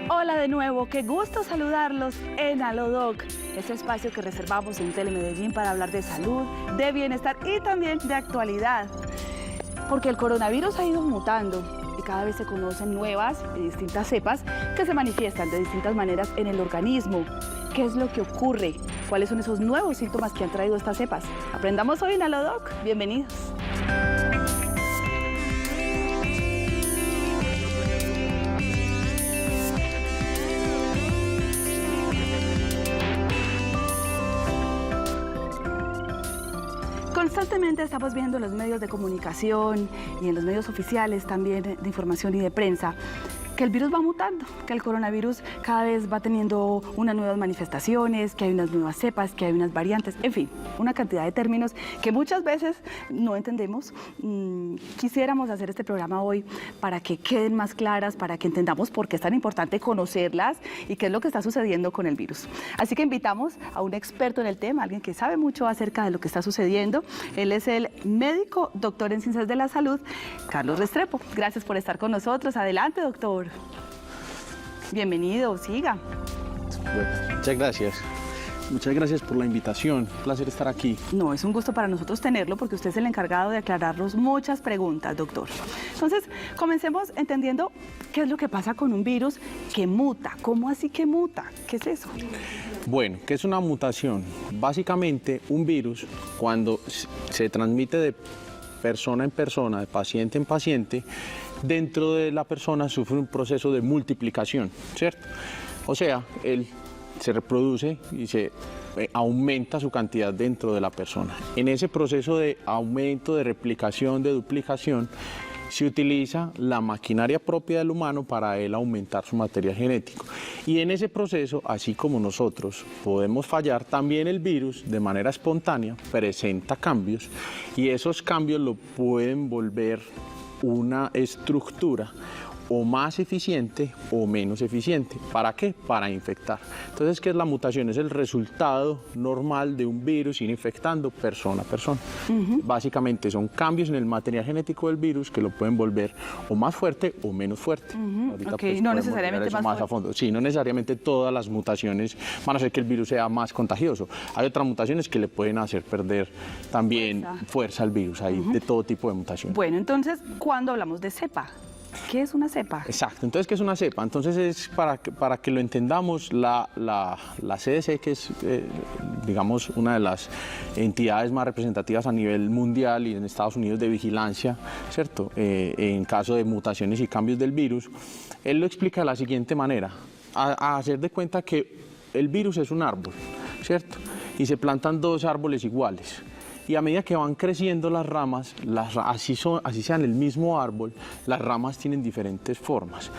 Hola de nuevo, qué gusto saludarlos en Alodoc, este espacio que reservamos en Telemedellín para hablar de salud, de bienestar y también de actualidad. Porque el coronavirus ha ido mutando y cada vez se conocen nuevas y distintas cepas que se manifiestan de distintas maneras en el organismo. ¿Qué es lo que ocurre? ¿Cuáles son esos nuevos síntomas que han traído estas cepas? Aprendamos hoy en Alodoc. Bienvenidos. Constantemente estamos viendo en los medios de comunicación y en los medios oficiales también de información y de prensa que el virus va mutando, que el coronavirus cada vez va teniendo unas nuevas manifestaciones, que hay unas nuevas cepas, que hay unas variantes, en fin, una cantidad de términos que muchas veces no entendemos. Quisiéramos hacer este programa hoy para que queden más claras, para que entendamos por qué es tan importante conocerlas y qué es lo que está sucediendo con el virus. Así que invitamos a un experto en el tema, alguien que sabe mucho acerca de lo que está sucediendo. Él es el médico, doctor en Ciencias de la Salud, Carlos Restrepo. Gracias por estar con nosotros. Adelante, doctor. Bienvenido, siga. Muchas gracias. Muchas gracias por la invitación. Un placer estar aquí. No, es un gusto para nosotros tenerlo porque usted es el encargado de aclararnos muchas preguntas, doctor. Entonces, comencemos entendiendo qué es lo que pasa con un virus que muta. ¿Cómo así que muta? ¿Qué es eso? Bueno, ¿qué es una mutación? Básicamente, un virus, cuando se transmite de persona en persona, de paciente en paciente, dentro de la persona sufre un proceso de multiplicación, ¿cierto? O sea, él se reproduce y se aumenta su cantidad dentro de la persona. En ese proceso de aumento, de replicación, de duplicación, se utiliza la maquinaria propia del humano para él aumentar su material genético. Y en ese proceso, así como nosotros podemos fallar, también el virus de manera espontánea presenta cambios y esos cambios lo pueden volver una estructura o más eficiente o menos eficiente. ¿Para qué? Para infectar. Entonces, ¿qué es la mutación? Es el resultado normal de un virus ir infectando persona a persona. Básicamente son cambios en el material genético del virus que lo pueden volver o más fuerte o menos fuerte. Ahorita pues, no necesariamente más a fondo. Sí, no necesariamente todas las mutaciones van a hacer que el virus sea más contagioso. Hay otras mutaciones que le pueden hacer perder también fuerza al virus. Hay de todo tipo de mutaciones. Bueno, entonces, ¿cuándo hablamos de cepa? ¿Qué es una cepa? Exacto, entonces, ¿qué es una cepa? Entonces, es para que lo entendamos, la CDC, que es, digamos, una de las entidades más representativas a nivel mundial y en Estados Unidos de vigilancia, ¿cierto? En caso de mutaciones y cambios del virus, él lo explica de la siguiente manera, a hacer de cuenta que el virus es un árbol, ¿cierto? Y se plantan dos árboles iguales. Y a medida que van creciendo las ramas, así sean el mismo árbol, las ramas tienen diferentes formas.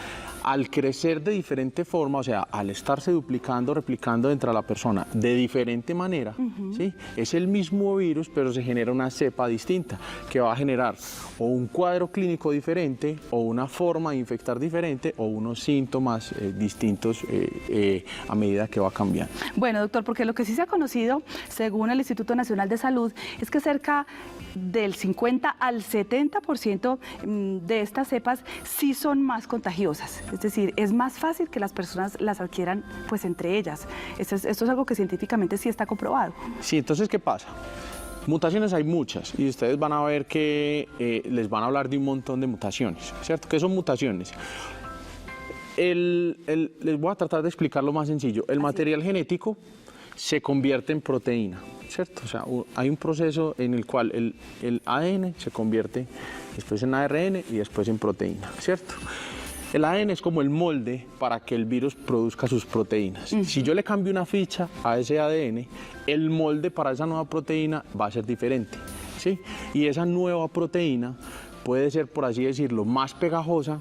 Al crecer de diferente forma, o sea, al estarse duplicando, replicando dentro de la persona de diferente manera, ¿sí? Es el mismo virus, pero se genera una cepa distinta, que va a generar o un cuadro clínico diferente, o una forma de infectar diferente, o unos síntomas distintos a medida que va cambiando. Bueno, doctor, porque lo que sí se ha conocido, según el Instituto Nacional de Salud, es que cerca del 50 al 70% de estas cepas sí son más contagiosas. Es decir, es más fácil que las personas las adquieran pues entre ellas. Esto es algo que científicamente sí está comprobado. Sí, entonces, ¿qué pasa? Mutaciones hay muchas y ustedes van a ver que les van a hablar de un montón de mutaciones, ¿cierto? ¿Qué son mutaciones? Les voy a tratar de explicarlo más sencillo. El material genético se convierte en proteína, ¿cierto? O sea, hay un proceso en el cual el ADN se convierte después en ARN y después en proteína, ¿cierto? El ADN es como el molde para que el virus produzca sus proteínas. Si yo le cambio una ficha a ese ADN, el molde para esa nueva proteína va a ser diferente, ¿sí? Y esa nueva proteína puede ser, por así decirlo, más pegajosa,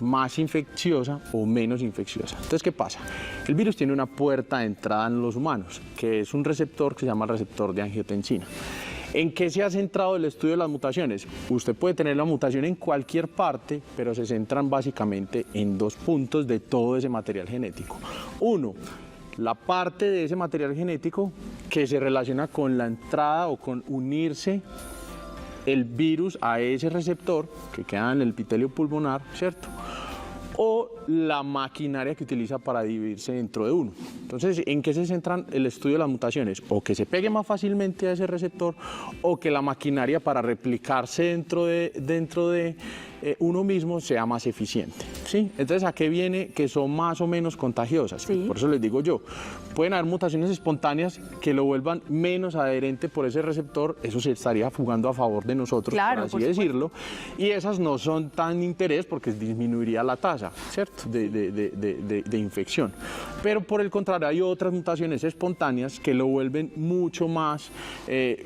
más infecciosa o menos infecciosa. Entonces, ¿qué pasa? El virus tiene una puerta de entrada en los humanos, que es un receptor que se llama receptor de angiotensina. ¿En qué se ha centrado el estudio de las mutaciones? Usted puede tener la mutación en cualquier parte, pero se centran básicamente en dos puntos de todo ese material genético. Uno, la parte de ese material genético que se relaciona con la entrada o con unirse el virus a ese receptor que queda en el epitelio pulmonar, ¿cierto? o la maquinaria que utiliza para dividirse dentro de uno. Entonces, ¿en qué se centran el estudio de las mutaciones? O que se pegue más fácilmente a ese receptor, o que la maquinaria para replicarse dentro de uno mismo sea más eficiente, ¿sí? Entonces, ¿a qué viene? Que son más o menos contagiosas. Sí. Por eso les digo yo, pueden haber mutaciones espontáneas que lo vuelvan menos adherente por ese receptor, eso se estaría jugando a favor de nosotros, Claro, por así decirlo, y esas no son tan interés porque disminuiría la tasa, ¿cierto?, de infección. Pero por el contrario, hay otras mutaciones espontáneas que lo vuelven mucho más,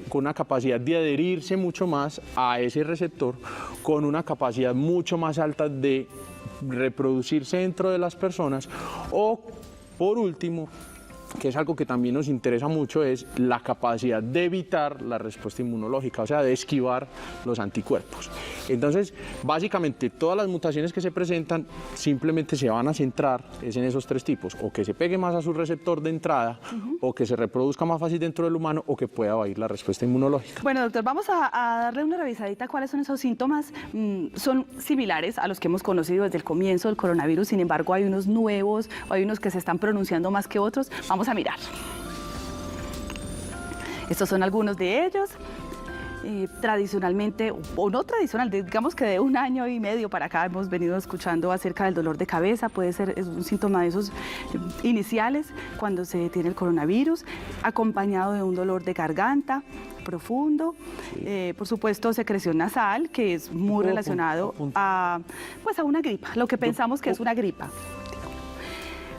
con una capacidad de adherirse mucho más a ese receptor, con una capacidad mucho más alta de reproducirse dentro de las personas, o por último, que es algo que también nos interesa mucho, es la capacidad de evitar la respuesta inmunológica, o sea, de esquivar los anticuerpos. Entonces, básicamente, todas las mutaciones que se presentan simplemente se van a centrar en esos tres tipos, o que se pegue más a su receptor de entrada, o que se reproduzca más fácil dentro del humano, o que pueda evadir la respuesta inmunológica. Bueno, doctor, vamos a darle una revisadita a cuáles son esos síntomas. Son similares a los que hemos conocido desde el comienzo del coronavirus, sin embargo, hay unos nuevos, hay unos que se están pronunciando más que otros. Vamos a mirar. Estos son algunos de ellos. Tradicionalmente, o no tradicional, digamos que de 1 año y medio para acá hemos venido escuchando acerca del dolor de cabeza. Puede ser un síntoma de esos iniciales cuando se tiene el coronavirus, acompañado de un dolor de garganta profundo, por supuesto secreción nasal, que es muy relacionado a una gripa, lo que pensamos que es una gripa.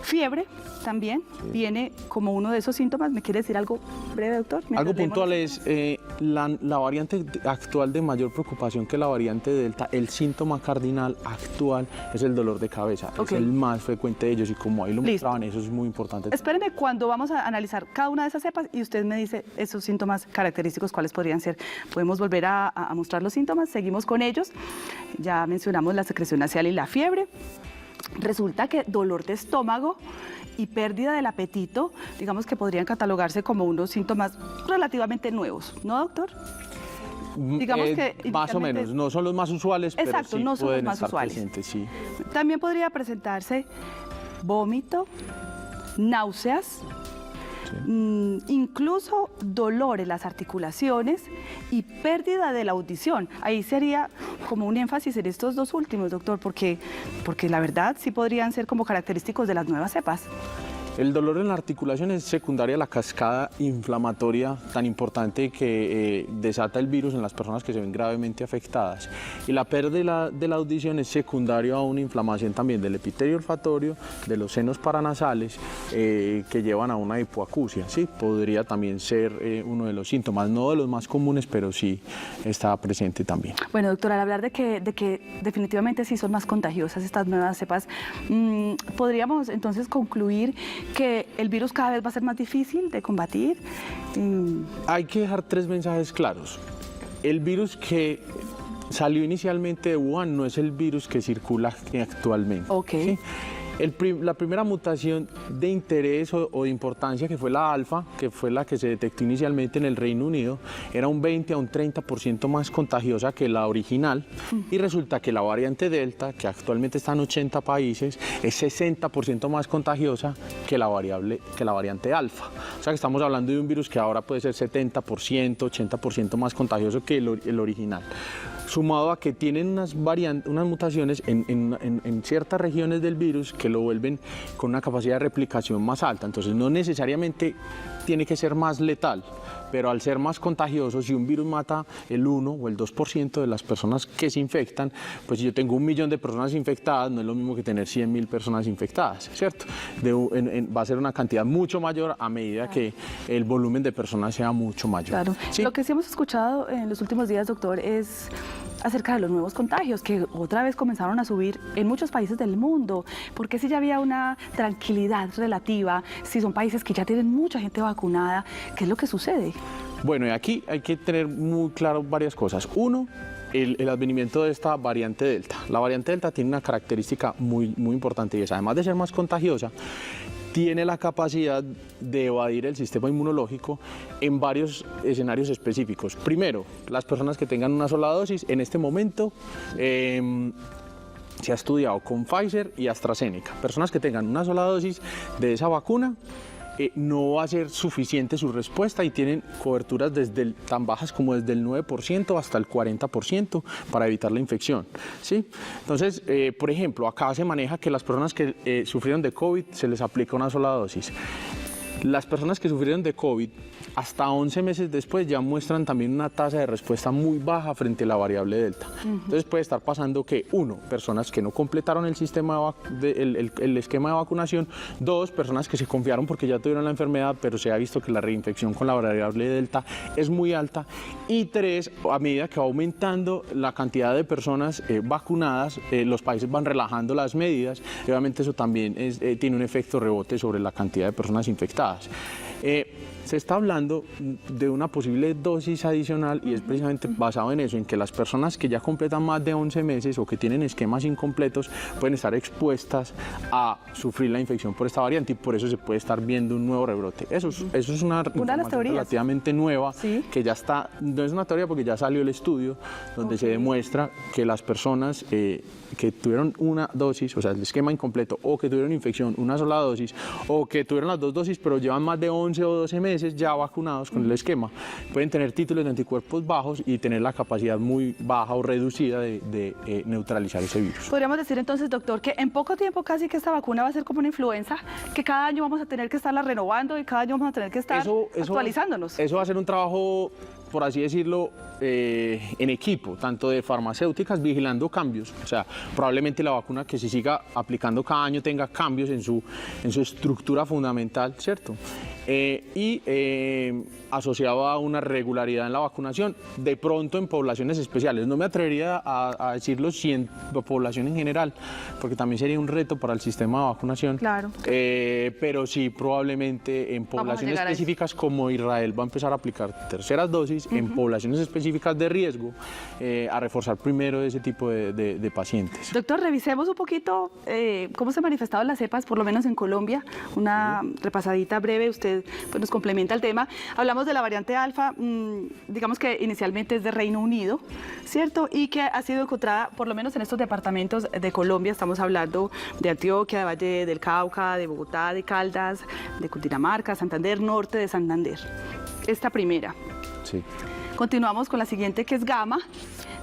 Fiebre también viene como uno de esos síntomas. ¿Me quiere decir algo breve, doctor? Algo puntual es la variante actual de mayor preocupación, que la variante Delta, el síntoma cardinal actual es el dolor de cabeza. Okay. Es el más frecuente de ellos, y como ahí lo mostraban, eso es muy importante. Espérenme cuando vamos a analizar cada una de esas cepas y usted me dice esos síntomas característicos, cuáles podrían ser. Podemos volver a mostrar los síntomas, seguimos con ellos. Ya mencionamos la secreción nasal y la fiebre. Resulta que dolor de estómago y pérdida del apetito, digamos que podrían catalogarse como unos síntomas relativamente nuevos, ¿no, doctor? Digamos que más o menos, no son los más usuales, exacto, pero sí no son pueden los más estar usuales. Presentes, sí. También podría presentarse vómito, náuseas, incluso dolor en las articulaciones y pérdida de la audición. Ahí sería como un énfasis en estos dos últimos, doctor, porque la verdad sí podrían ser como característicos de las nuevas cepas. El dolor en la articulación es secundaria a la cascada inflamatoria tan importante que desata el virus en las personas que se ven gravemente afectadas. Y la pérdida de la audición es secundario a una inflamación también del epitelio olfatorio, de los senos paranasales, que llevan a una hipoacusia. Sí, podría también ser uno de los síntomas, no de los más comunes, pero sí está presente también. Bueno, doctora, al hablar de que definitivamente sí son más contagiosas estas nuevas cepas, podríamos entonces concluir que el virus cada vez va a ser más difícil de combatir. Hay que dejar 3 mensajes claros. El virus que salió inicialmente de Wuhan no es el virus que circula actualmente. Okay. ¿Sí? La primera mutación de interés o de importancia, que fue la alfa, que fue la que se detectó inicialmente en el Reino Unido, era un 20 a un 30% más contagiosa que la original, y resulta que la variante Delta, que actualmente está en 80 países, es 60% más contagiosa que la variante alfa. O sea que estamos hablando de un virus que ahora puede ser 70%, 80% más contagioso que el original. Sumado a que tienen unas mutaciones en ciertas regiones del virus que lo vuelven con una capacidad de replicación más alta. Entonces no necesariamente tiene que ser más letal, pero al ser más contagioso, si un virus mata el 1 o el 2% de las personas que se infectan, pues si yo tengo 1 millón de personas infectadas, no es lo mismo que tener 100.000 personas infectadas, ¿cierto? Va a ser una cantidad mucho mayor a medida que el volumen de personas sea mucho mayor. Claro. ¿Sí? Lo que sí hemos escuchado en los últimos días, doctor, es acerca de los nuevos contagios que otra vez comenzaron a subir en muchos países del mundo. Porque si ya había una tranquilidad relativa, si son países que ya tienen mucha gente vacunada, ¿qué es lo que sucede? Bueno, y aquí hay que tener muy claro varias cosas. Uno, el advenimiento de esta variante Delta. La variante Delta tiene una característica muy importante, y es, además de ser más contagiosa, tiene la capacidad de evadir el sistema inmunológico en varios escenarios específicos. Primero, las personas que tengan una sola dosis, en este momento se ha estudiado con Pfizer y AstraZeneca. Personas que tengan una sola dosis de esa vacuna, no va a ser suficiente su respuesta y tienen coberturas tan bajas como desde el 9% hasta el 40% para evitar la infección, ¿sí? Entonces, por ejemplo, acá se maneja que las personas que sufrieron de COVID se les aplica una sola dosis. Las personas que sufrieron de COVID hasta 11 meses después ya muestran también una tasa de respuesta muy baja frente a la variable Delta. Entonces puede estar pasando que, 1, personas que no completaron el sistema el esquema de vacunación; 2, personas que se confiaron porque ya tuvieron la enfermedad, pero se ha visto que la reinfección con la variable Delta es muy alta; y 3, a medida que va aumentando la cantidad de personas vacunadas, los países van relajando las medidas, y obviamente eso también tiene un efecto rebote sobre la cantidad de personas infectadas. Se está hablando de una posible dosis adicional y es precisamente basado en eso, en que las personas que ya completan más de 11 meses o que tienen esquemas incompletos pueden estar expuestas a sufrir la infección por esta variante y por eso se puede estar viendo un nuevo rebrote. Eso es una información relativamente nueva, ¿sí?, que ya está, no es una teoría porque ya salió el estudio donde se demuestra que las personas que tuvieron una dosis, o sea, el esquema incompleto, o que tuvieron infección, una sola dosis, o que tuvieron las dos dosis pero llevan más de 11 o 12 meses ya vacunados con el esquema, pueden tener títulos de anticuerpos bajos y tener la capacidad muy baja o reducida de neutralizar ese virus. Podríamos decir entonces, doctor, que en poco tiempo casi que esta vacuna va a ser como una influenza, que cada año vamos a tener que estarla renovando y cada año vamos a tener que estar actualizándonos. Eso va a ser un trabajo, por así decirlo, en equipo, tanto de farmacéuticas vigilando cambios. O sea, probablemente la vacuna que se siga aplicando cada año tenga cambios en su estructura fundamental, ¿cierto? Y asociado a una regularidad en la vacunación, de pronto en poblaciones especiales. No me atrevería a decirlo si en población en general, porque también sería un reto para el sistema de vacunación. Claro. Pero sí, probablemente en poblaciones específicas como Israel va a empezar a aplicar terceras dosis, en poblaciones específicas de riesgo, a reforzar primero ese tipo de pacientes. Doctor, revisemos un poquito cómo se han manifestado las cepas, por lo menos en Colombia. Una repasadita breve, usted pues, nos complementa el tema. Hablamos de la variante alfa, digamos que inicialmente es de Reino Unido, ¿cierto? Y que ha sido encontrada, por lo menos en estos departamentos de Colombia, estamos hablando de Antioquia, de Valle del Cauca, de Bogotá, de Caldas, de Cundinamarca, Santander, norte de Santander. Esta primera. Sí. Continuamos con la siguiente, que es Gama.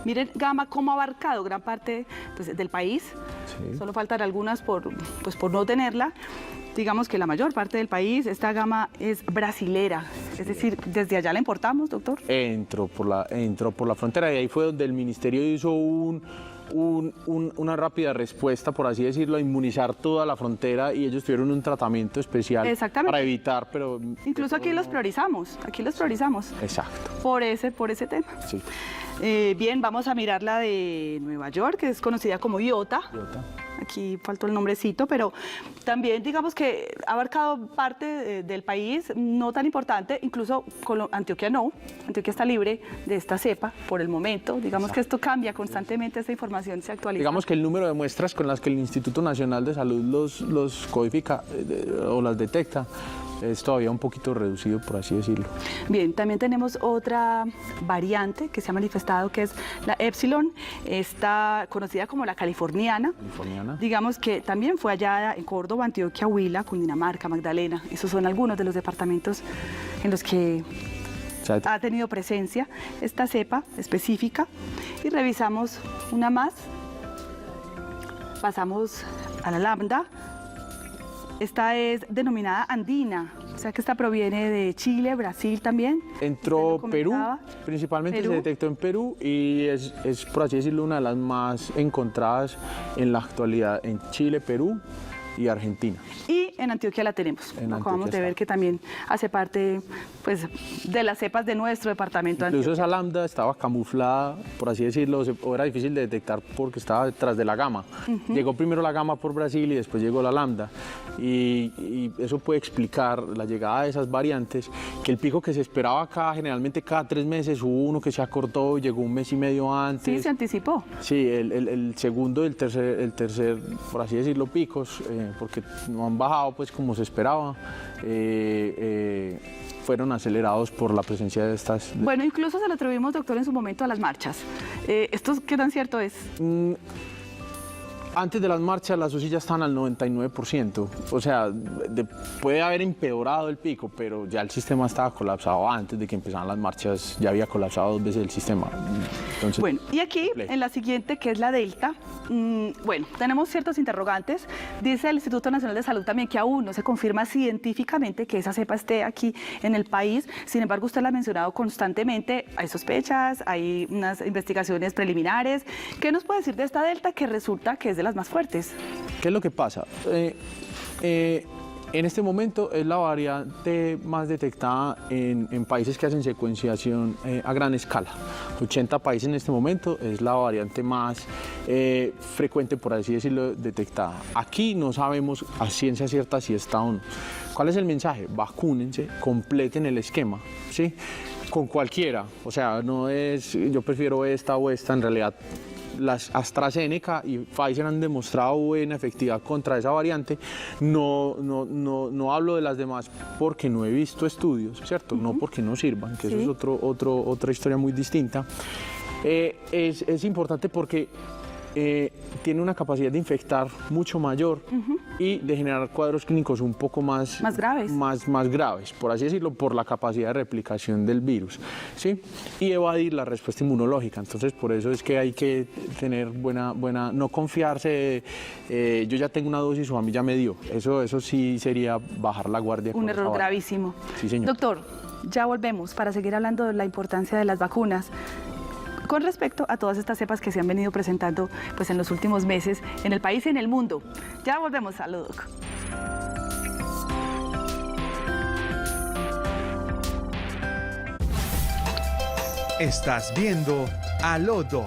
Miren, Gama, cómo ha abarcado gran parte pues, del país. Sí. Solo faltan algunas por no tenerla. Digamos que la mayor parte del país, esta Gama es brasilera. Es decir, ¿desde allá la importamos, doctor? Entró por la frontera y ahí fue donde el ministerio hizo una rápida respuesta, por así decirlo, a inmunizar toda la frontera y ellos tuvieron un tratamiento especial para evitar, pero... Incluso aquí los priorizamos, Exacto. Por ese tema. Sí. Bien, vamos a mirar la de Nueva York, que es conocida como Iota. Aquí faltó el nombrecito, pero también digamos que ha abarcado parte del país, no tan importante, incluso Antioquia no, Antioquia está libre de esta cepa por el momento, digamos que esto cambia constantemente, esta información se actualiza. Digamos que el número de muestras con las que el Instituto Nacional de Salud los codifica o las detecta es todavía un poquito reducido, por así decirlo. Bien, también tenemos otra variante que se ha manifestado, que es la Epsilon, está conocida como la californiana. Digamos que también fue hallada en Córdoba, Antioquia, Huila, Cundinamarca, Magdalena. Esos son algunos de los departamentos en los que ha tenido presencia esta cepa específica. Y revisamos una más. Pasamos a la lambda. Esta es denominada andina, o sea que esta proviene de Chile, Brasil también. Entró Perú, principalmente se detectó en Perú y es, por así decirlo, una de las más encontradas en la actualidad en Chile, Perú y Argentina. Y en Antioquia la tenemos. Acabamos de ver que también hace parte pues, de las cepas de nuestro departamento. Incluso esa lambda estaba camuflada, por así decirlo, o era difícil de detectar porque estaba detrás de la gama. Llegó primero la gama por Brasil y después llegó la lambda. Y eso puede explicar la llegada de esas variantes, que el pico que se esperaba acá, generalmente cada 3 meses, hubo uno que se acortó, llegó un mes y medio antes. Sí, se anticipó. Sí, el segundo y el tercer, por así decirlo, picos, porque no han bajado pues como se esperaba, fueron acelerados por la presencia de estas... Bueno, incluso se lo atribuimos, doctor, en su momento a las marchas. ¿Esto qué tan cierto es? Antes de las marchas las UCI ya están al 99%, o sea, puede haber empeorado el pico, pero ya el sistema estaba colapsado antes de que empezaran las marchas, ya había colapsado 2 veces el sistema. Entonces, bueno, y aquí en la siguiente, que es la Delta, bueno, tenemos ciertos interrogantes. Dice el Instituto Nacional de Salud también que aún no se confirma científicamente que esa cepa esté aquí en el país. Sin embargo, usted la ha mencionado constantemente, hay sospechas, hay unas investigaciones preliminares. ¿Qué nos puede decir de esta Delta que resulta que es de las más fuertes? ¿qué es lo que pasa? En este momento es la variante más detectada en países que hacen secuenciación a gran escala. 80 países en este momento es la variante más frecuente, por así decirlo, detectada. Aquí no sabemos a ciencia cierta si está o no. ¿Cuál es el mensaje? Vacúnense, completen el esquema, ¿sí? Con cualquiera, o sea, no es yo prefiero esta o esta, en realidad las AstraZeneca y Pfizer han demostrado buena efectividad contra esa variante. No hablo de las demás porque no he visto estudios, ¿cierto? No porque no sirvan, que eso es otra historia muy distinta. Es importante porque tiene una capacidad de infectar mucho mayor y de generar cuadros clínicos un poco más graves. Más graves, por así decirlo, por la capacidad de replicación del virus, ¿sí? Y evadir la respuesta inmunológica. Entonces, por eso es que hay que tener no confiarse, yo ya tengo una dosis o a mí ya me dio. Eso sí sería bajar la guardia. Un error gravísimo. Sí, señor. Doctor, ya volvemos para seguir hablando de la importancia de las vacunas con respecto a todas estas cepas que se han venido presentando pues, en los últimos meses en el país y en el mundo. Ya volvemos. Salud, Doc. Estás viendo Aló Doc.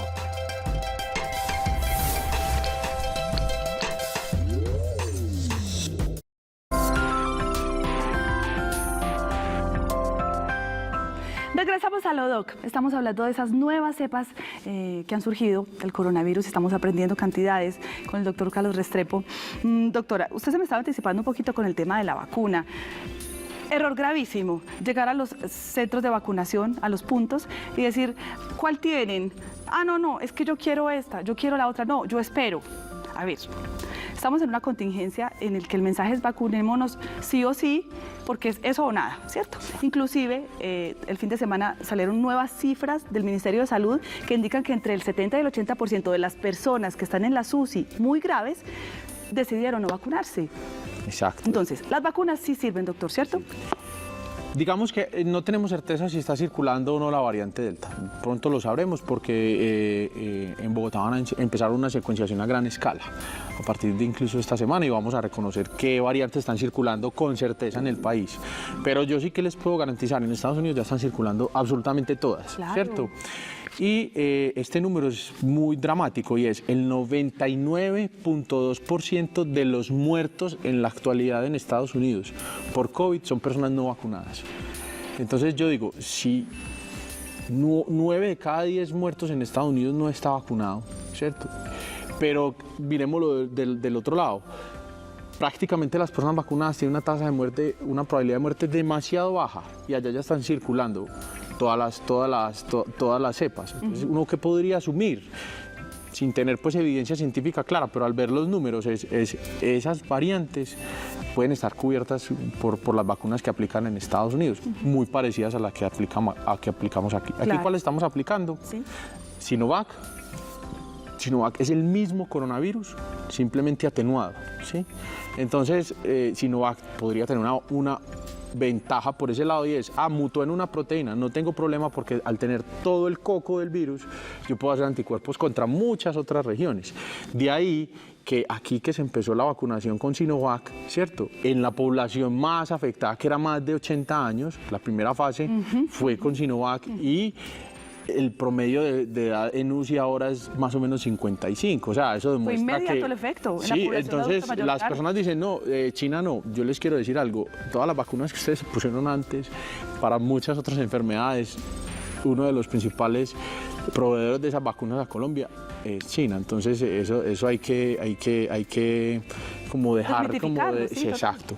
Regresamos a Aló Doc. Estamos hablando de esas nuevas cepas que han surgido del coronavirus. Estamos aprendiendo cantidades con el doctor Carlos Restrepo. Doctora, usted se me estaba anticipando un poquito con el tema de la vacuna. Error gravísimo, llegar a los centros de vacunación, a los puntos, y decir, ¿cuál tienen? Ah, no, es que yo quiero esta, yo quiero la otra, no, yo espero. A ver, estamos en una contingencia en la que el mensaje es vacunémonos sí o sí, porque es eso o nada, ¿cierto? Inclusive, el fin de semana salieron nuevas cifras del Ministerio de Salud que indican que entre el 70 y el 80% de las personas que están en las UCI muy graves decidieron no vacunarse. Exacto. Entonces, las vacunas sí sirven, doctor, ¿cierto? Digamos que no tenemos certeza si está circulando o no la variante Delta. Pronto lo sabremos porque en Bogotá van a empezar una secuenciación a gran escala a partir de incluso esta semana y vamos a reconocer qué variantes están circulando con certeza en el país. Pero yo sí que les puedo garantizar, en Estados Unidos ya están circulando absolutamente todas, claro, ¿cierto? Y este número es muy dramático y es el 99.2% de los muertos en la actualidad en Estados Unidos por COVID son personas no vacunadas. Entonces yo digo, si 9 de cada 10 muertos en Estados Unidos no está vacunado, ¿cierto? Pero miremoslo del otro lado. Prácticamente las personas vacunadas tienen una tasa de muerte, una probabilidad de muerte demasiado baja y allá ya están circulando todas las cepas. Entonces, uno que podría asumir, sin tener pues evidencia científica clara, pero al ver los números, esas variantes pueden estar cubiertas por las vacunas que aplican en Estados Unidos, muy parecidas a las que aplicamos aquí. Claro. ¿Aquí cuál estamos aplicando? Sí. Sinovac. Sinovac es el mismo coronavirus, simplemente atenuado, ¿sí? Entonces, Sinovac podría tener una ventaja por ese lado y es, mutó en una proteína, no tengo problema porque al tener todo el coco del virus, yo puedo hacer anticuerpos contra muchas otras regiones. De ahí que aquí que se empezó la vacunación con Sinovac, ¿cierto? En la población más afectada, que era más de 80 años, la primera fase fue con Sinovac y el promedio de edad en UCI ahora es más o menos 55, o sea, eso demuestra Fue inmediato que el efecto. Sí, entonces las personas dicen, no, China no. Yo les quiero decir algo, todas las vacunas que ustedes se pusieron antes para muchas otras enfermedades, uno de los principales proveedores de esas vacunas a Colombia es China, entonces eso hay que como dejar como sí, exacto.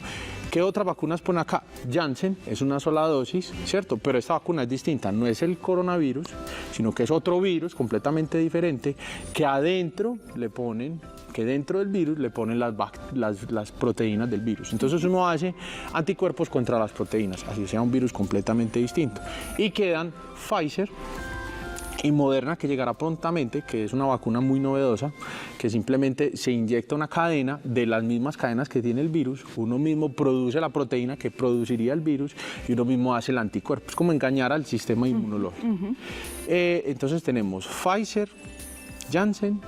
¿Qué otras vacunas ponen acá? Janssen es una sola dosis, ¿cierto? Pero esta vacuna es distinta, no es el coronavirus, sino que es otro virus completamente diferente que adentro le ponen, que dentro del virus le ponen las proteínas del virus. Entonces uno hace anticuerpos contra las proteínas, así sea un virus completamente distinto. Y quedan Pfizer y Moderna, que llegará prontamente, que es una vacuna muy novedosa, que simplemente se inyecta una cadena de las mismas cadenas que tiene el virus, uno mismo produce la proteína que produciría el virus y uno mismo hace el anticuerpo. Es como engañar al sistema inmunológico. Entonces tenemos Pfizer, Janssen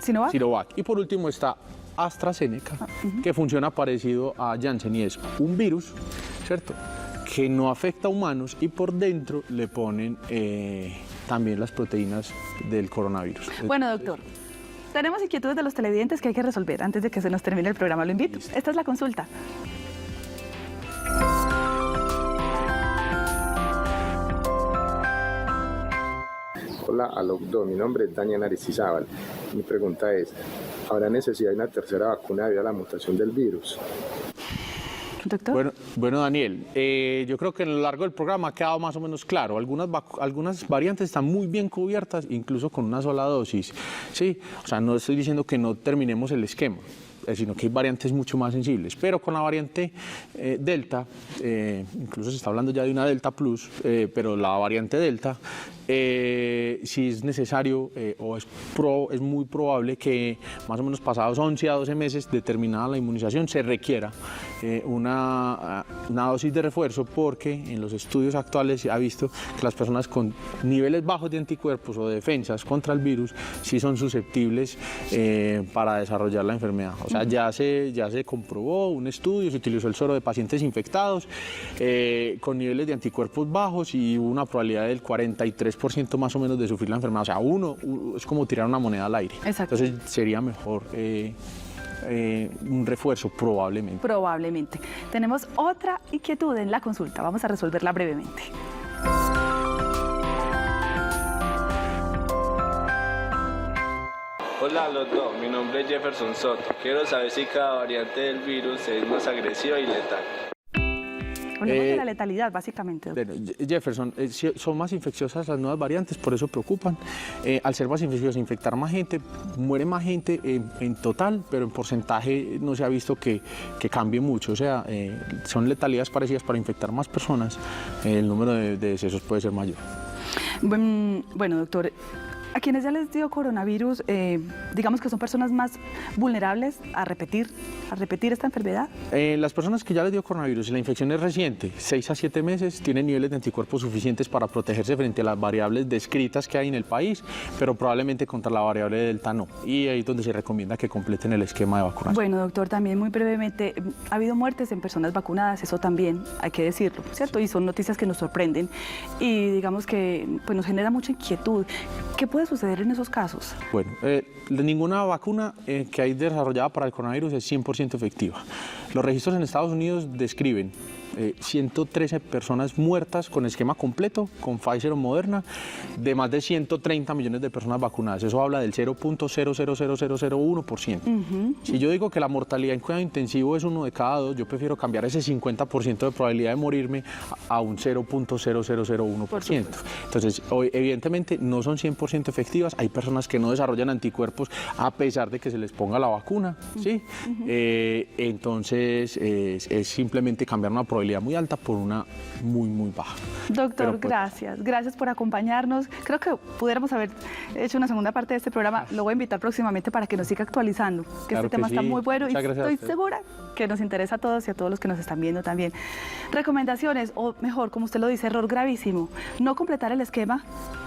Sinovac. Y por último está AstraZeneca, que funciona parecido a Janssen y es un virus, ¿cierto?, que no afecta a humanos y por dentro le ponen también las proteínas del coronavirus. Bueno, doctor, tenemos inquietudes de los televidentes que hay que resolver antes de que se nos termine el programa. Lo invito. Listo. Esta es la consulta. Hola, doctor. Mi nombre es Daniel Aristizábal. Mi pregunta es, ¿habrá necesidad de una tercera vacuna debido a la mutación del virus? Doctor. Bueno, Daniel, yo creo que a lo largo del programa ha quedado más o menos claro. Algunas variantes están muy bien cubiertas, incluso con una sola dosis. Sí, o sea, no estoy diciendo que no terminemos el esquema, sino que hay variantes mucho más sensibles. Pero con la variante Delta, incluso se está hablando ya de una Delta Plus, pero la variante Delta, si es necesario o es muy probable que más o menos pasados 11 a 12 meses, determinada la inmunización, se requiera una dosis de refuerzo, porque en los estudios actuales se ha visto que las personas con niveles bajos de anticuerpos o de defensas contra el virus sí son susceptibles para desarrollar la enfermedad. O sea, ya se comprobó un estudio, se utilizó el suero de pacientes infectados con niveles de anticuerpos bajos y hubo una probabilidad del 43% más o menos de sufrir la enfermedad. O sea, es como tirar una moneda al aire. Exacto. Entonces sería mejor un refuerzo probablemente. Probablemente. Tenemos otra inquietud en la consulta. Vamos a resolverla brevemente. Hola a los dos, mi nombre es Jefferson Soto. Quiero saber si cada variante del virus es más agresiva y letal. Hablemos de la letalidad, básicamente. Jefferson, son más infecciosas las nuevas variantes, por eso preocupan. Al ser más infecciosas, infectar más gente, muere más gente en total, pero en porcentaje no se ha visto que cambie mucho. O sea, son letalidades parecidas para infectar más personas, el número de decesos puede ser mayor. Bueno, doctor, a quienes ya les dio coronavirus, digamos que son personas más vulnerables a repetir esta enfermedad. Las personas que ya les dio coronavirus y la infección es reciente, 6 a 7 meses, tienen niveles de anticuerpos suficientes para protegerse frente a las variables descritas que hay en el país, pero probablemente contra la variable Delta no. Y ahí es donde se recomienda que completen el esquema de vacunación. Bueno, doctor, también muy brevemente, ha habido muertes en personas vacunadas, eso también hay que decirlo, ¿cierto? Y son noticias que nos sorprenden y digamos que pues, nos genera mucha inquietud. ¿Qué puede suceder en esos casos? Bueno, ninguna vacuna que hay desarrollada para el coronavirus es 100% efectiva. Los registros en Estados Unidos describen 113 personas muertas con esquema completo, con Pfizer o Moderna, de más de 130 millones de personas vacunadas. Eso habla del 0.000001%. Si yo digo que la mortalidad en cuidado intensivo es 1 de cada 2, yo prefiero cambiar ese 50% de probabilidad de morirme a un 0.0001%. Entonces, evidentemente no son 100% efectivas. Hay personas que no desarrollan anticuerpos a pesar de que se les ponga la vacuna, ¿sí? Entonces, es simplemente cambiar una probabilidad muy alta por una muy baja. Doctor, gracias por acompañarnos. Creo que pudiéramos haber hecho una segunda parte de este programa. Lo voy a invitar próximamente para que nos siga actualizando, que este tema está muy bueno y estoy segura que nos interesa a todos y a todos los que nos están viendo también. Recomendaciones, o mejor, como usted lo dice, error gravísimo, no completar el esquema,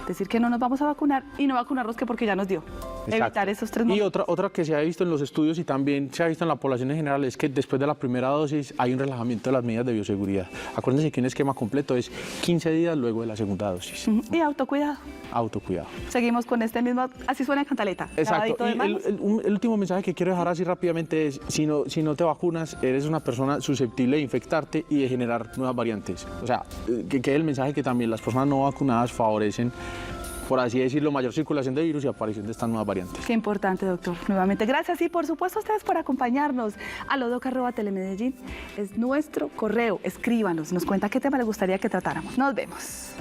decir que no nos vamos a vacunar y no vacunarnos que porque ya nos dio. Exacto. Evitar esos 3 momentos. Y otra que se ha visto en los estudios y también se ha visto en la población en general es que después de la primera dosis hay un relajamiento de las medidas de bioseguridad. Acuérdense que un esquema completo es 15 días luego de la segunda dosis. Y autocuidado. Autocuidado. Seguimos con este mismo, así suena cantaleta. Exacto. Y el último mensaje que quiero dejar así rápidamente es, si no te vacunas, eres una persona susceptible de infectarte y de generar nuevas variantes. O sea, que quede el mensaje que también las personas no vacunadas favorecen por así decirlo, mayor circulación de virus y aparición de estas nuevas variantes. Qué importante, doctor. Nuevamente, gracias y por supuesto a ustedes por acompañarnos. alodoc@telemedellín es nuestro correo. Escríbanos, nos cuenta qué tema les gustaría que tratáramos. Nos vemos.